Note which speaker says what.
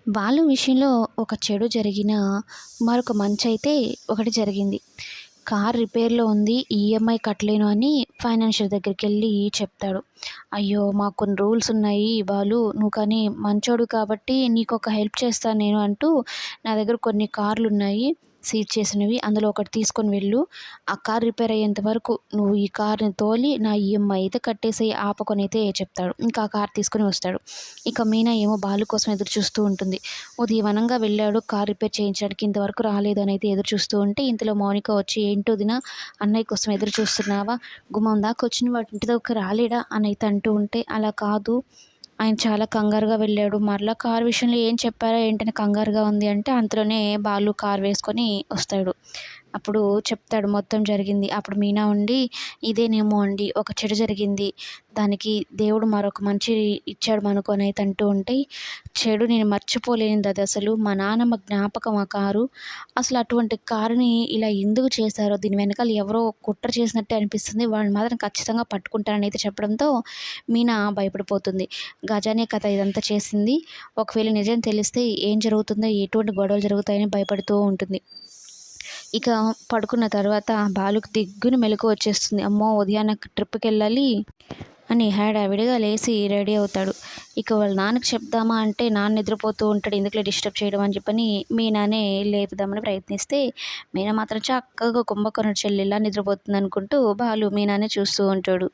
Speaker 1: వాళ్ళ విషయంలో ఒక చెడు జరిగినా, మరొక మంచయితే ఒకటి జరిగింది. కార్ రిపేర్‌లో ఉంది. ఈఎంఐ కట్టలేను అని ఫైనాన్షియర్ దగ్గరికెళ్ళి చెప్తాడు. "అయ్యో! మాకు కొన్ని రూల్స్ ఉన్నాయి బాలు. నువ్వు కానీ మంచోడు కాబట్టి నీకొక హెల్ప్ చేస్తాను నేను" అంటూ "నా దగ్గర కొన్ని కార్లున్నాయి సీజ్ చేసినవి. అందులో ఒకటి తీసుకొని వెళ్ళు. ఆ కార్ రిపేర్ అయ్యేంత వరకు నువ్వు ఈ కార్‌ని తోలి నా ఈఎంఐ అయితే కట్టేసేయి ఆపకొనైతే" చెప్తాడు. ఇంకా ఆ కార్ తీసుకొని వస్తాడు. ఇక మీనా ఏమో బాలు కోసం ఎదురు చూస్తూ ఉంటుంది. ఉదయమనంగా వెళ్ళాడు కార్ రిపేర్ చేయించడానికి. ఇంతవరకు రాలేదు అనైతే ఎదురు చూస్తూ ఉంటే, ఇంతలో మౌనిక వచ్చి "ఏంటి వదిన అన్నయ్య కోసం ఎదురు చూస్తున్నావా? గుమ్మం దాకా వచ్చిన వాడు ఇంటి దాకా రాలేడా?" అనైతే అంటూ ఉంటే, "అలా కాదు. ఆయన చాలా కంగారుగా వెళ్ళాడు. మరలా కారు విషయంలో ఏం చెప్పారా ఏంటని కంగారుగా ఉంది" అంటే, అంతలోనే బాలు కారు వేసుకొని వస్తాడు. అప్పుడు చెప్తాడు మొత్తం జరిగింది. అప్పుడు మీనా ఉండి, "ఇదేనేమో అండి ఒక చెడు జరిగింది. దానికి దేవుడు మరొక మంచి ఇచ్చాడు మనకు" అనైతే అంటూ ఉంటే, "చెడు నేను మర్చిపోలేనిదదసలు. మా నానమ్మ జ్ఞాపకం ఆ కారు. అసలు అటువంటి కారుని ఇలా ఎందుకు చేశారో, దీని వెనకాల ఎవరో కుట్ర చేసినట్టే అనిపిస్తుంది. వాళ్ళని మాత్రం ఖచ్చితంగా పట్టుకుంటాననైతే" చెప్పడంతో మీనా భయపడిపోతుంది. గజానే కథ ఇదంతా చేసింది. ఒకవేళ నిజం తెలిస్తే ఏం జరుగుతుందో, ఎటువంటి గొడవలు జరుగుతాయని భయపడుతూ ఉంటుంది. ఇక పడుకున్న తర్వాత బాలుకి దిగ్గున మెలుకువ వచ్చేస్తుంది. అమ్మో! ఉదయాన్నే ట్రిప్‌కెళ్ళాలి అని హడావిడిగా లేసి రెడీ అవుతాడు. ఇక వాళ్ళ నాన్నకి చెప్దామా అంటే నాన్న నిద్రపోతూ ఉంటాడు. ఎందుకులే డిస్టర్బ్ చేయడం అని చెప్పని మీనానే లేపుదామని ప్రయత్నిస్తే, మీనా మాత్రం చక్కగా కుంభకర్ణుడి చెల్లెల్లా నిద్రపోతుందనుకుంటూ బాలు మీనానే చూస్తూ ఉంటాడు.